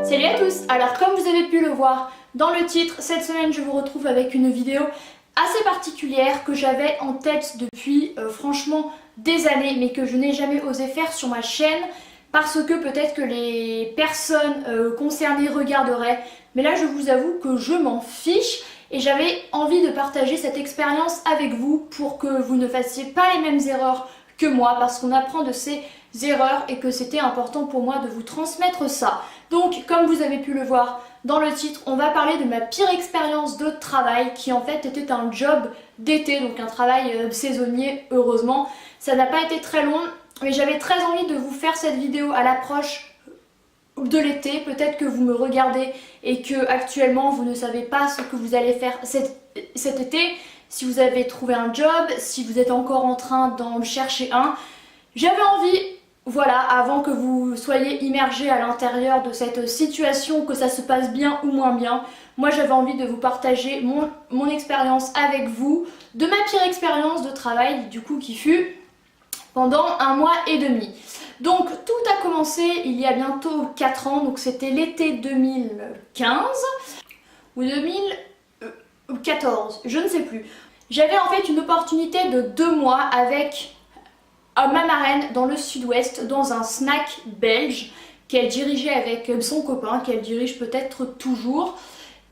Salut à tous. Alors comme vous avez pu le voir dans le titre, cette semaine je vous retrouve avec une vidéo assez particulière que j'avais en tête depuis franchement des années, mais que je n'ai jamais osé faire sur ma chaîne parce que peut-être que les personnes concernées regarderaient. Mais là je vous avoue que je m'en fiche et j'avais envie de partager cette expérience avec vous pour que vous ne fassiez pas les mêmes erreurs que moi, parce qu'on apprend de ses erreurs et que c'était important pour moi de vous transmettre ça. Donc comme vous avez pu le voir dans le titre, on va parler de ma pire expérience de travail qui en fait était un job d'été, donc un travail saisonnier heureusement. Ça n'a pas été très long, mais j'avais très envie de vous faire cette vidéo à l'approche de l'été. Peut-être que vous me regardez et que actuellement vous ne savez pas ce que vous allez faire cet été, si vous avez trouvé un job, si vous êtes encore en train d'en chercher un. J'avais envie, voilà, avant que vous soyez immergés à l'intérieur de cette situation, que ça se passe bien ou moins bien, moi j'avais envie de vous partager mon expérience avec vous, de ma pire expérience de travail du coup qui fut pendant 1 mois et demi. Donc tout a commencé il y a bientôt 4 ans, donc c'était l'été 2015 ou 2014, je ne sais plus. J'avais en fait une opportunité de 2 mois avec ma marraine dans le sud-ouest, dans un snack belge qu'elle dirigeait avec son copain, qu'elle dirige peut-être toujours.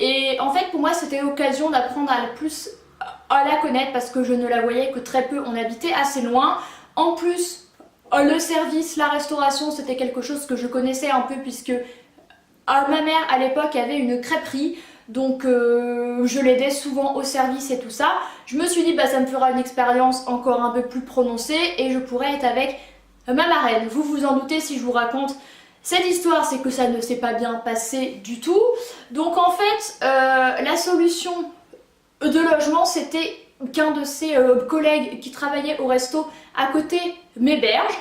Et en fait pour moi c'était l'occasion d'apprendre à la connaître parce que je ne la voyais que très peu, on habitait assez loin. En plus le service, la restauration c'était quelque chose que je connaissais un peu puisque ma mère à l'époque avait une crêperie. Donc je l'aidais souvent au service et tout ça. Je me suis dit bah ça me fera une expérience encore un peu plus prononcée et je pourrais être avec ma marraine. Vous vous en doutez si je vous raconte cette histoire, c'est que ça ne s'est pas bien passé du tout. Donc en fait la solution de logement c'était qu'un de ses collègues qui travaillait au resto à côté m'héberge.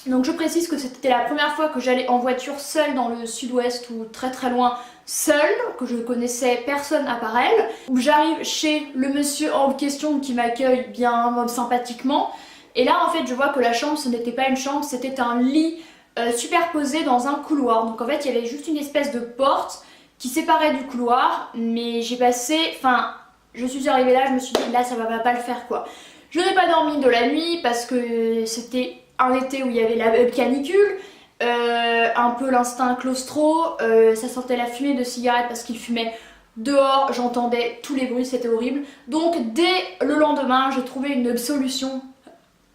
Donc je précise que c'était la première fois que j'allais en voiture seule dans le sud-ouest ou très très loin, seule, que je ne connaissais personne à part elle. J'arrive chez le monsieur en question qui m'accueille bien sympathiquement. Et là en fait je vois que la chambre ce n'était pas une chambre, c'était un lit superposé dans un couloir. Donc en fait il y avait juste une espèce de porte qui séparait du couloir. Mais j'ai passé, je suis arrivée là, je me suis dit là ça va pas le faire quoi. Je n'ai pas dormi de la nuit parce que c'était un été où il y avait la canicule, un peu l'instinct claustro, ça sentait la fumée de cigarette parce qu'il fumait dehors, j'entendais tous les bruits, c'était horrible. Donc dès le lendemain, j'ai trouvé une solution.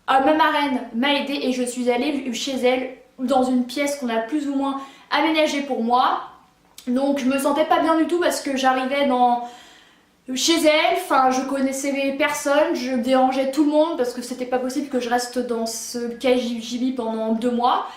Ma marraine m'a aidée et je suis allée chez elle dans une pièce qu'on a plus ou moins aménagée pour moi. Donc je me sentais pas bien du tout parce que j'arrivais chez elle, je connaissais personne, je dérangeais tout le monde parce que c'était pas possible que je reste dans ce KGB pendant 2 mois.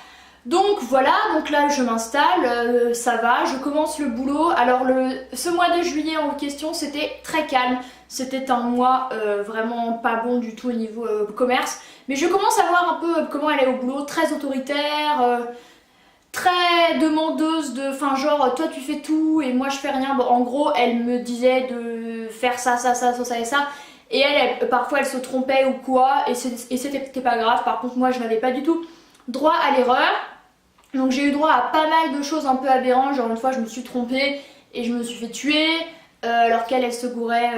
Donc voilà, donc là je m'installe, ça va, je commence le boulot. Alors ce mois de juillet en question c'était très calme, c'était un mois vraiment pas bon du tout au niveau commerce. Mais je commence à voir un peu comment elle est au boulot, très autoritaire, très demandeuse de, genre toi tu fais tout et moi je fais rien. Bon, en gros elle me disait de faire ça et ça. Et elle parfois elle se trompait ou quoi et c'était pas grave. Par contre moi je n'avais pas du tout droit à l'erreur. Donc j'ai eu droit à pas mal de choses un peu aberrantes. Genre une fois je me suis trompée et je me suis fait tuer. Alors qu'elle se gourait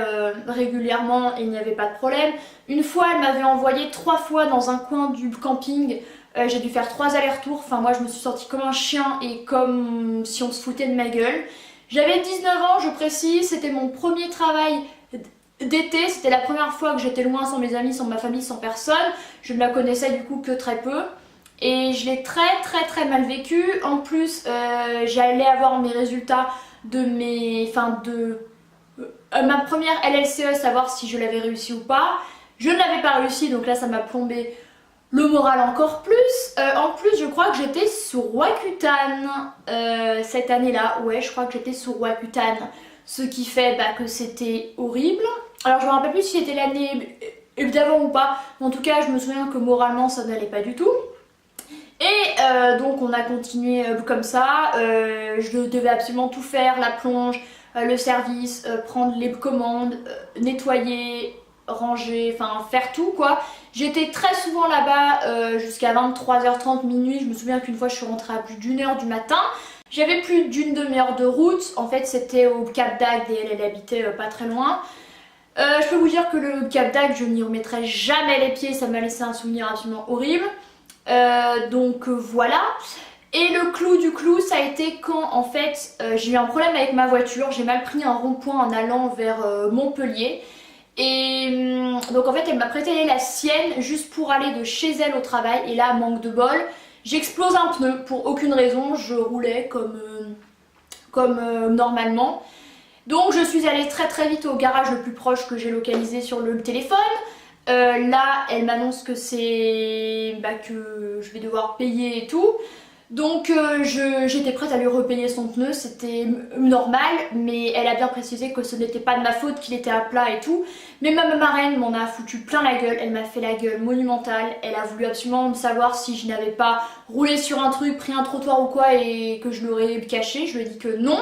régulièrement et il n'y avait pas de problème. Une fois elle m'avait envoyé 3 fois dans un coin du camping. J'ai dû faire 3 allers-retours, moi je me suis sentie comme un chien et comme si on se foutait de ma gueule. J'avais 19 ans, je précise, c'était mon premier travail d'été, c'était la première fois que j'étais loin sans mes amis, sans ma famille, sans personne. Je ne la connaissais du coup que très peu. Et je l'ai très mal vécu. En plus, j'allais avoir mes résultats de ma première LLCE, savoir si je l'avais réussi ou pas. Je ne l'avais pas réussi, donc là ça m'a plombé le moral encore plus. En plus je crois que j'étais sur Rakuten cette année-là. Ouais, je crois que j'étais sur Rakuten. Ce qui fait que c'était horrible. Alors je me rappelle plus si c'était l'année d'avant ou pas. En tout cas je me souviens que moralement ça n'allait pas du tout. Et donc on a continué comme ça. Je devais absolument tout faire, la plonge, le service, prendre les commandes, nettoyer, ranger, faire tout quoi. J'étais très souvent là-bas jusqu'à 23h30 minuit. Je me souviens qu'une fois je suis rentrée à plus d'1h du matin. J'avais plus d'une demi-heure de route, en fait c'était au Cap d'Agde et elle habitait pas très loin. Je peux vous dire que le Cap d'Agde, je n'y remettrai jamais les pieds, ça m'a laissé un souvenir absolument horrible. Donc voilà. Et le clou du clou, ça a été quand en fait j'ai eu un problème avec ma voiture, j'ai mal pris un rond-point en allant vers Montpellier. Et donc en fait elle m'a prêté la sienne juste pour aller de chez elle au travail. Et là, manque de bol, j'explose un pneu pour aucune raison, je roulais comme normalement. Donc je suis allée très très vite au garage le plus proche que j'ai localisé sur le téléphone. Là, elle m'annonce que que je vais devoir payer et tout. Donc j'étais prête à lui repayer son pneu, c'était normal, mais elle a bien précisé que ce n'était pas de ma faute qu'il était à plat et tout. Mais ma marraine m'en a foutu plein la gueule, elle m'a fait la gueule monumentale, elle a voulu absolument savoir si je n'avais pas roulé sur un truc, pris un trottoir ou quoi et que je l'aurais caché. Je lui ai dit que non.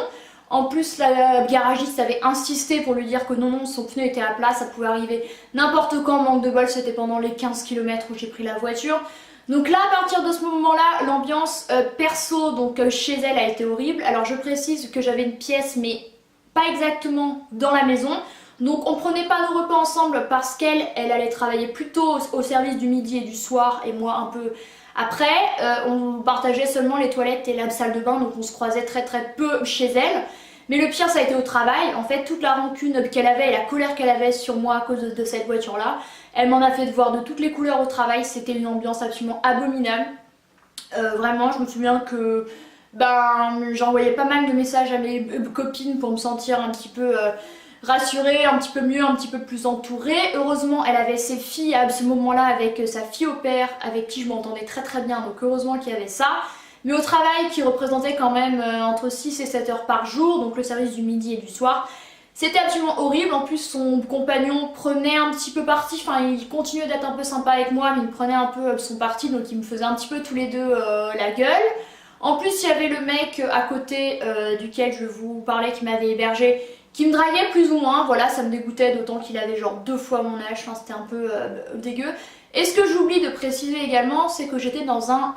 En plus, la garagiste avait insisté pour lui dire que non, son pneu était à plat, ça pouvait arriver n'importe quand, manque de bol, c'était pendant les 15 km où j'ai pris la voiture. Donc là, à partir de ce moment-là, l'ambiance perso, donc chez elle, a été horrible. Alors je précise que j'avais une pièce, mais pas exactement dans la maison. Donc on prenait pas nos repas ensemble parce elle allait travailler plutôt au service du midi et du soir, et moi un peu après. On partageait seulement les toilettes et la salle de bain, donc on se croisait très très peu chez elle. Mais le pire, ça a été au travail. En fait, toute la rancune qu'elle avait et la colère qu'elle avait sur moi à cause de cette voiture-là, elle m'en a fait voir de toutes les couleurs au travail. C'était une ambiance absolument abominable. Vraiment, je me souviens que j'envoyais pas mal de messages à mes copines pour me sentir un petit peu rassurée, un petit peu mieux, un petit peu plus entourée. Heureusement, elle avait ses filles à ce moment-là avec sa fille au père, avec qui je m'entendais très très bien. Donc heureusement qu'il y avait ça. Mais au travail, qui représentait quand même entre 6 et 7 heures par jour, donc le service du midi et du soir, c'était absolument horrible. En plus, son compagnon prenait un petit peu parti, enfin il continuait d'être un peu sympa avec moi, mais il prenait un peu son parti, donc il me faisait un petit peu tous les deux la gueule. En plus, il y avait le mec à côté duquel je vous parlais qui m'avait hébergé, qui me draguait plus ou moins. Voilà, ça me dégoûtait, d'autant qu'il avait genre 2 fois mon âge, enfin, c'était un peu dégueu. Et ce que j'oublie de préciser également, c'est que j'étais dans un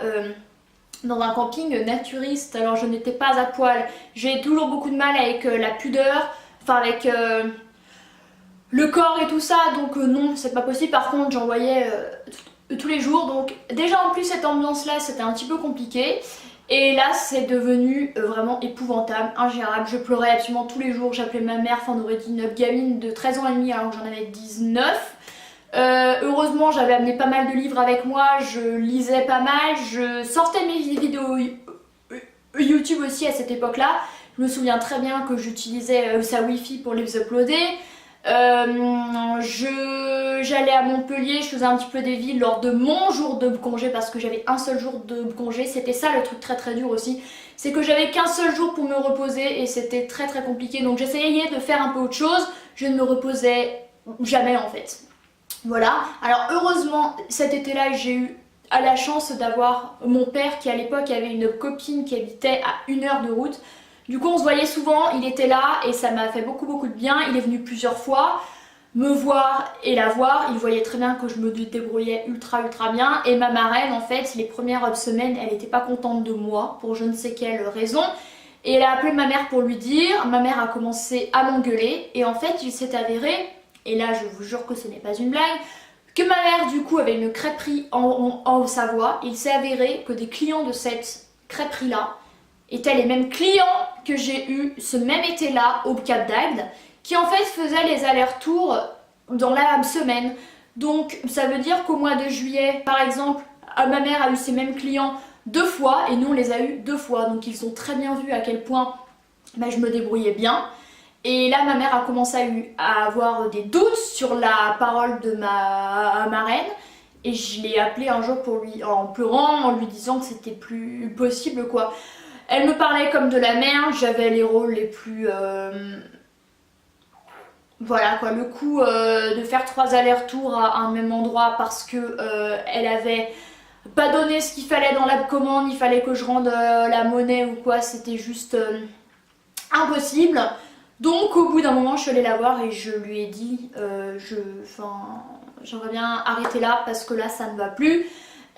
camping naturiste. Alors je n'étais pas à poil, j'ai toujours beaucoup de mal avec la pudeur, enfin avec le corps et tout ça, donc non, c'est pas possible. Par contre, j'en voyais tous les jours, donc déjà en plus cette ambiance là c'était un petit peu compliqué. Et là c'est devenu vraiment épouvantable, ingérable. Je pleurais absolument tous les jours, j'appelais ma mère, enfin on aurait dit une gamine de 13 ans et demi alors que j'en avais 19. Heureusement j'avais amené pas mal de livres avec moi, je lisais pas mal, je sortais mes vidéos YouTube aussi à cette époque là. Je me souviens très bien que j'utilisais sa wifi pour les uploader. J'allais à Montpellier, je faisais un petit peu des villes lors de mon jour de congé parce que j'avais un seul jour de congé. C'était ça le truc très très dur aussi, c'est que j'avais qu'un seul jour pour me reposer et c'était très très compliqué. Donc j'essayais de faire un peu autre chose, je ne me reposais jamais en fait. Voilà, alors heureusement cet été-là j'ai eu la chance d'avoir mon père qui à l'époque avait une copine qui habitait à 1 heure de route. Du coup on se voyait souvent, il était là et ça m'a fait beaucoup de bien. Il est venu plusieurs fois me voir et la voir, il voyait très bien que je me débrouillais ultra bien. Et ma marraine en fait les premières semaines elle n'était pas contente de moi pour je ne sais quelle raison. Et elle a appelé ma mère pour lui dire, ma mère a commencé à m'engueuler et en fait il s'est avéré, et là je vous jure que ce n'est pas une blague, que ma mère du coup avait une crêperie en Savoie. Il s'est avéré que des clients de cette crêperie là étaient les mêmes clients que j'ai eu ce même été là au Cap d'Agde, qui en fait faisaient les allers-retours dans la semaine. Donc ça veut dire qu'au mois de juillet par exemple ma mère a eu ces mêmes clients 2 fois et nous on les a eu 2 fois. Donc ils ont très bien vu à quel point je me débrouillais bien. Et là ma mère a commencé à avoir des doutes sur la parole de ma marraine. Et je l'ai appelée un jour en pleurant, en lui disant que c'était plus possible quoi. Elle me parlait comme de la merde, j'avais les rôles les plus... Voilà quoi, le coup de faire 3 allers-retours à un même endroit parce que elle avait pas donné ce qu'il fallait dans la commande, il fallait que je rende la monnaie ou quoi, c'était juste impossible. Donc au bout d'un moment je suis allée la voir et je lui ai dit j'aimerais bien arrêter là parce que là ça ne va plus.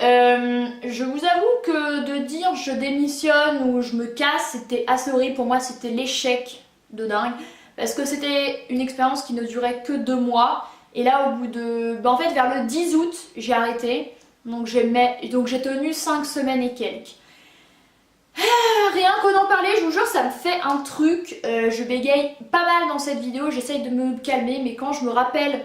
Je vous avoue que de dire je démissionne ou je me casse, c'était assez horrible pour moi, c'était l'échec de dingue. Parce que c'était une expérience qui ne durait que 2 mois. Et là, au bout de... en fait, vers le 10 août, j'ai arrêté. Donc j'ai tenu 5 semaines et quelques. Rien qu'en en parler, je vous jure, ça me fait un truc. Je bégaye pas mal dans cette vidéo, j'essaye de me calmer, mais quand je me rappelle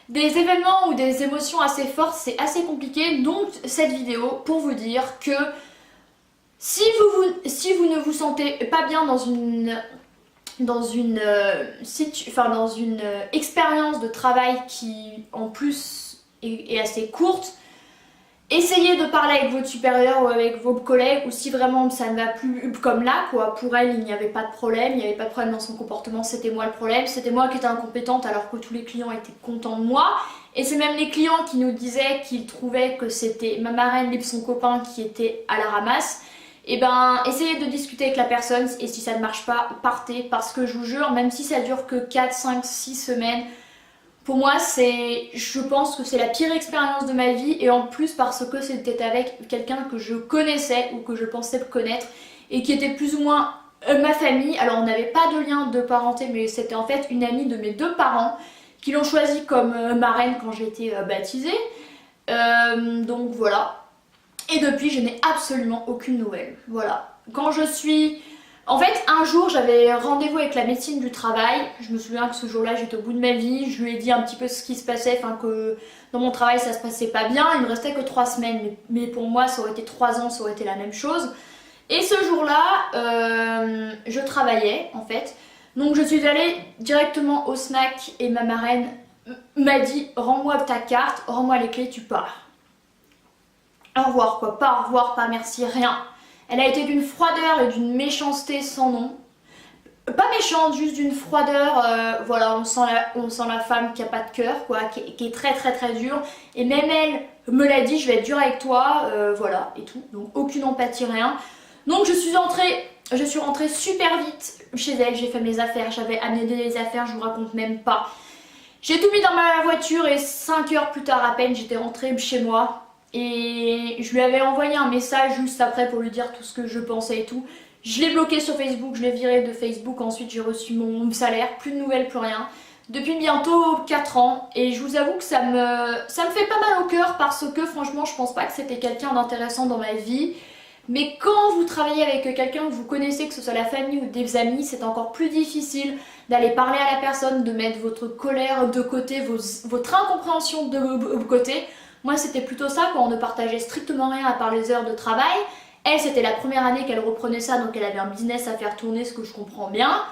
des événements ou des émotions assez fortes, c'est assez compliqué. Donc cette vidéo pour vous dire que si vous ne vous sentez pas bien dans une expérience de travail qui en plus est assez courte, essayez de parler avec votre supérieur ou avec vos collègues, ou si vraiment ça ne va plus, comme là quoi, pour elle il n'y avait pas de problème, il n'y avait pas de problème dans son comportement, c'était moi le problème, c'était moi qui étais incompétente alors que tous les clients étaient contents de moi, et c'est même les clients qui nous disaient qu'ils trouvaient que c'était ma marraine et son copain qui étaient à la ramasse. Et ben essayez de discuter avec la personne, et si ça ne marche pas, partez, parce que je vous jure, même si ça dure que 4, 5, 6 semaines, pour moi, je pense que c'est la pire expérience de ma vie, et en plus parce que c'était avec quelqu'un que je connaissais ou que je pensais connaître et qui était plus ou moins ma famille. Alors on n'avait pas de lien de parenté, mais c'était en fait une amie de mes 2 parents qui l'ont choisie comme marraine quand j'ai été baptisée. Donc voilà. Et depuis, je n'ai absolument aucune nouvelle. Voilà. Quand je suis... En fait, un jour, j'avais rendez-vous avec la médecine du travail. Je me souviens que ce jour-là, j'étais au bout de ma vie. Je lui ai dit un petit peu ce qui se passait, enfin que dans mon travail, ça se passait pas bien. Il me restait que 3 semaines. Mais pour moi, ça aurait été 3 ans, ça aurait été la même chose. Et ce jour-là, je travaillais, en fait. Donc je suis allée directement au snack et ma marraine m'a dit « Rends-moi ta carte, rends-moi les clés, tu pars. » Au revoir quoi, pas au revoir, pas merci, rien. Elle a été d'une froideur et d'une méchanceté sans nom. Pas méchante, juste d'une froideur, voilà, on sent la femme qui a pas de cœur, quoi, qui est très très très dure. Et même elle me l'a dit, je vais être dure avec toi, voilà, et tout. Donc aucune empathie, rien. Donc je suis rentrée super vite chez elle, j'ai fait mes affaires, j'avais amené des affaires, je vous raconte même pas. J'ai tout mis dans ma voiture et 5 heures plus tard à peine, j'étais rentrée chez moi. Et je lui avais envoyé un message juste après pour lui dire tout ce que je pensais et tout. Je l'ai bloqué sur Facebook, je l'ai viré de Facebook, ensuite j'ai reçu mon salaire, plus de nouvelles, plus rien. Depuis bientôt 4 ans, et je vous avoue que ça me fait pas mal au cœur parce que franchement je pense pas que c'était quelqu'un d'intéressant dans ma vie. Mais quand vous travaillez avec quelqu'un que vous connaissez, que ce soit la famille ou des amis, c'est encore plus difficile d'aller parler à la personne, de mettre votre colère de côté, votre incompréhension de côté. Moi c'était plutôt ça, quand on ne partageait strictement rien à part les heures de travail. Elle, c'était la première année qu'elle reprenait ça, donc elle avait un business à faire tourner, ce que je comprends bien.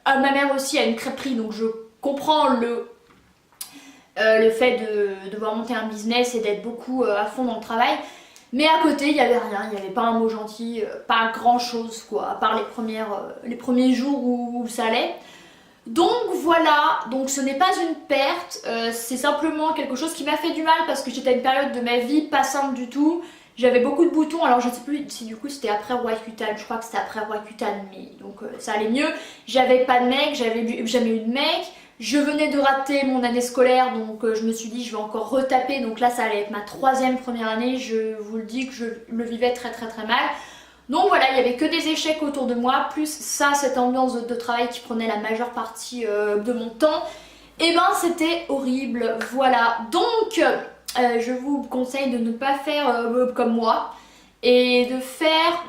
Ma mère aussi a une crêperie, donc je comprends le fait de devoir monter un business et d'être beaucoup à fond dans le travail. Mais à côté, il n'y avait rien, il n'y avait pas un mot gentil, pas grand chose quoi, à part les premiers jours où ça allait. Donc voilà, donc ce n'est pas une perte, c'est simplement quelque chose qui m'a fait du mal parce que j'étais à une période de ma vie pas simple du tout. J'avais beaucoup de boutons, alors je ne sais plus si du coup c'était après Roaccutane, je crois que c'était après Roaccutane, mais donc ça allait mieux. J'avais pas de mec, j'avais jamais eu de mec, je venais de rater mon année scolaire, donc je me suis dit je vais encore retaper, donc là ça allait être ma 3e première année, je vous le dis que je le vivais très très très mal. Donc voilà, il n'y avait que des échecs autour de moi, plus ça, cette ambiance de travail qui prenait la majeure partie de mon temps. Et ben c'était horrible, voilà. Donc je vous conseille de ne pas faire comme moi et de faire...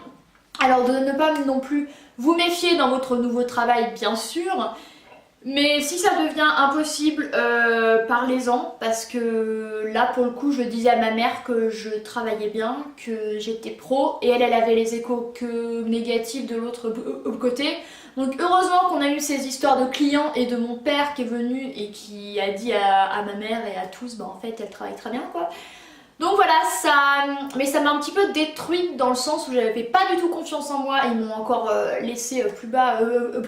Alors de ne pas non plus vous méfier dans votre nouveau travail bien sûr. Mais si ça devient impossible, parlez-en, parce que là pour le coup je disais à ma mère que je travaillais bien, que j'étais pro, et elle avait les échos que négatifs de l'autre côté. Donc heureusement qu'on a eu ces histoires de clients et de mon père qui est venu et qui a dit à ma mère et à tous, bah en fait elle travaille très bien quoi. Donc voilà, mais ça m'a un petit peu détruite dans le sens où j'avais pas du tout confiance en moi. Ils m'ont encore laissé plus bas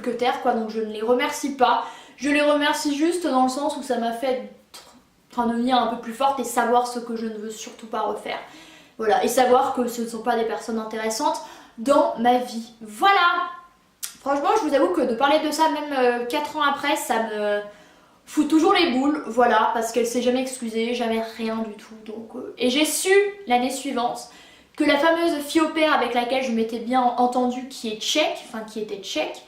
que terre quoi, donc je ne les remercie pas. Je les remercie juste dans le sens où ça m'a fait devenir un peu plus forte et savoir ce que je ne veux surtout pas refaire. Voilà, et savoir que ce ne sont pas des personnes intéressantes dans ma vie. Voilà. Franchement, je vous avoue que de parler de ça même 4 ans après, fout toujours les boules, voilà, parce qu'elle s'est jamais excusée, jamais rien du tout. Donc, et j'ai su l'année suivante que la fameuse fille au père avec laquelle je m'étais bien entendue, qui est tchèque, enfin qui était tchèque,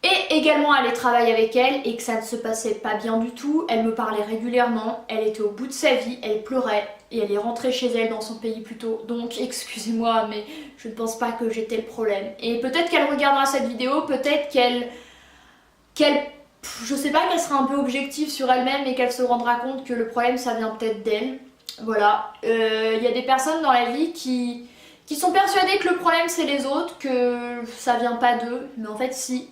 et également aller travailler avec elle et que ça ne se passait pas bien du tout. Elle me parlait régulièrement, elle était au bout de sa vie, elle pleurait et elle est rentrée chez elle dans son pays plus tôt. Donc excusez-moi mais je ne pense pas que j'étais le problème. Et peut-être qu'elle regardera cette vidéo, peut-être je sais pas, qu'elle sera un peu objective sur elle-même et qu'elle se rendra compte que le problème ça vient peut-être d'elle. Voilà, il y a des personnes dans la vie qui sont persuadées que le problème c'est les autres, que ça vient pas d'eux, mais en fait si.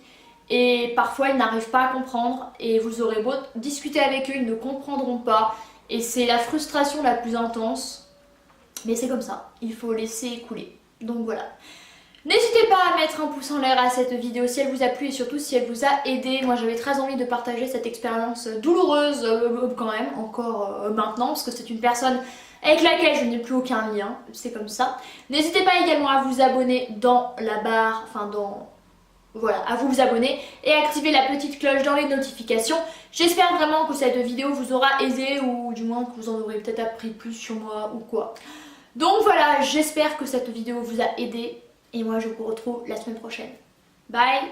Et parfois ils n'arrivent pas à comprendre et vous aurez beau discuter avec eux, ils ne comprendront pas et c'est la frustration la plus intense. Mais c'est comme ça, il faut laisser couler. Donc voilà. N'hésitez pas à mettre un pouce en l'air à cette vidéo si elle vous a plu et surtout si elle vous a aidé. Moi j'avais très envie de partager cette expérience douloureuse quand même, encore maintenant, parce que c'est une personne avec laquelle je n'ai plus aucun lien, c'est comme ça. N'hésitez pas également à vous abonner dans la barre, voilà, à vous abonner et activer la petite cloche dans les notifications. J'espère vraiment que cette vidéo vous aura aidé ou du moins que vous en aurez peut-être appris plus sur moi ou quoi. Donc voilà, j'espère que cette vidéo vous a aidé et moi je vous retrouve la semaine prochaine. Bye!